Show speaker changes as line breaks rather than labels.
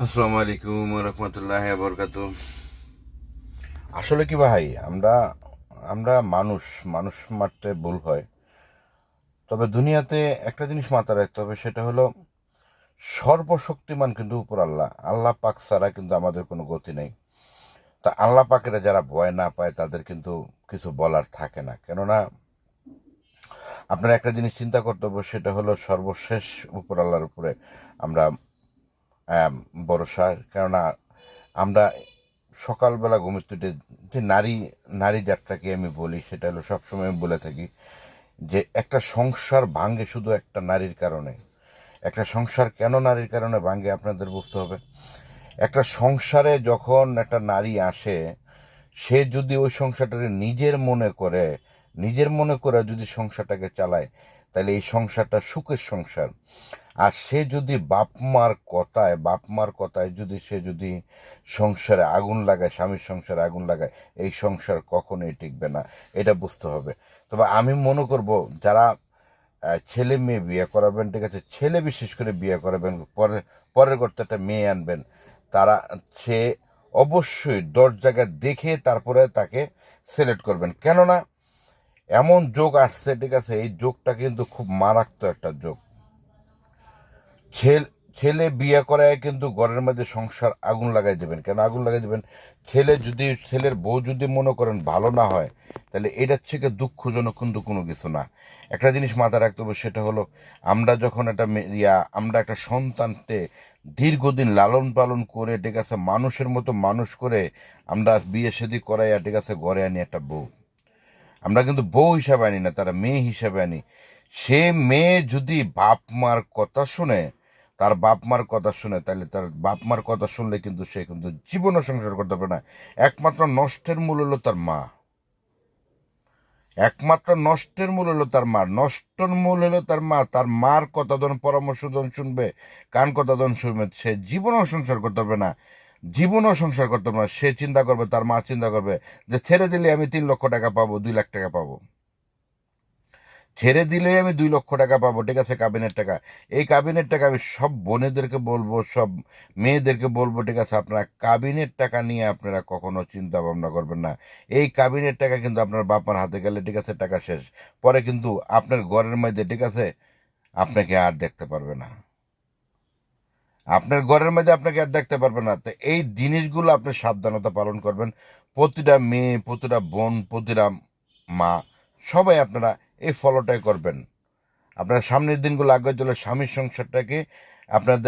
আসসালামু আলাইকুম রহমতুল্লাহ বরকাত।
আসলে কি ভাই, আমরা আমরা মানুষ মানুষ মারতে ভুল হয়। তবে দুনিয়াতে একটা জিনিস মাথায় রাখতে হবে, সেটা হলো সর্বশক্তিমান কিন্তু উপর আল্লাহ। আল্লাহ পাক ছাড়া কিন্তু আমাদের কোনো গতি নেই। তা আল্লাহ পাকেরা যারা ভয় না পায় তাদের কিন্তু কিছু বলার থাকে না। কেননা আপনারা একটা জিনিস চিন্তা করতে হবে, সেটা হলো সর্বশেষ উপর আল্লাহর উপরে আমরা আহ, ভরসা। কেননা আমরা সকালবেলা ঘুমের থেকে যে নারী নারী যাত্রাকে আমি বলি, সেটা হলো সবসময় আমি বলে থাকি যে একটা সংসার ভাঙে শুধু একটা নারীর কারণে। একটা সংসার কেন নারীর কারণে ভাঙে আপনাদের বুঝতে হবে। একটা সংসারে যখন একটা নারী আসে, সে যদি ওই সংসারটাকে নিজের মনে করে যদি সংসারটাকে চালায়, তাহলে এই সংসারটা সুখের সংসার। আর সে যদি বাপ মার কথায় যদি সে যদি সংসারে আগুন লাগায়, স্বামীর সংসারে আগুন লাগায়, এই সংসার কখনোই টিকবে না। এটা বুঝতে হবে। তবে আমি মনে করব, যারা ছেলে মেয়ে বিয়ে করাবেন, ঠিক আছে, ছেলে বিশেষ করে বিয়ে করাবেন, পরের করতে একটা মেয়ে আনবেন, তারা সে অবশ্যই 10 জায়গা দেখে তারপরে তাকে সিলেক্ট করবেন। কেননা এমন যোগ আসছে, ঠিক আছে, এই যোগটা কিন্তু খুব মারাত্মক একটা যোগ। ছেলে ছেলে বিয়ে করায় কিন্তু ঘরের মধ্যে সংসার আগুন লাগাই দেবেন। কেন আগুন লাগাই দেবেন? ছেলের বউ যদি মনে করেন ভালো না হয়, তাহলে এটার থেকে দুঃখজনক কিন্তু কোনো কিছু না। একটা জিনিস মাথায় রাখতে হবে, সেটা হলো আমরা যখন আমরা একটা সন্তানকে দীর্ঘদিন লালন পালন করে, ঠিক আছে, মানুষের মতো মানুষ করে আমরা বিয়ে শাদী করাইয়া, ঠিক আছে, ঘরে আনি একটা বউ। আমরা কিন্তু বউ হিসাবে আনি না, তারা মেয়ে হিসাবে আনি। সে মেয়ে যদি বাপ মার কথা শুনে, তাহলে তার বাপ মার কথা শুনলে কিন্তু সে কিন্তু জীবনও সংসার করতে পারে না। একমাত্র নষ্টের মূল হলো তার মা। একমাত্র নষ্টের মূল হলো তার মা। নষ্টর মূল হলো তার মা। তার মার কথা যখন পরামর্শ যখন শুনবে, কান কথা যখন শুনবে, সে জীবনও সংসার করতে পারবে না। জীবনও সংসার করতে পারবে না। সে চিন্তা করবে, তার মা চিন্তা করবে যে ছেড়ে দিলে আমি 3 লক্ষ টাকা পাবো, 2 লাখ টাকা পাবো। ছেড়ে দিলেই আমি 2 লক্ষ টাকা পাবো, ঠিক আছে, কাবিনের টাকা। এই কাবিনের টাকা আমি সব বোনেদেরকে বলবো, সব মেয়েদেরকে বলবো, ঠিক আছে, আপনারা কাবিনের টাকা নিয়ে আপনারা কখনো চিন্তা ভাবনা করবেন না। এই কাবিনের টাকা কিন্তু আপনার বাপার হাতে গেলে, ঠিক আছে, টাকা শেষ। পরে কিন্তু আপনার ঘরের মধ্যে, ঠিক আছে, আপনাকে আর দেখতে পারবে না। আপনার ঘরের মধ্যে আপনাকে আর দেখতে পারবে না। তো এই জিনিসগুলো আপনি সাবধানতা পালন করবেন। প্রতিটা মেয়ে, প্রতিটা বোন, প্রতিটা মা, সবাই আপনারা এই ফলোটাই করবেন। আপনার সামনের দিনগুলো আগে চলে স্বামীর সংসারটাকে আপনাদের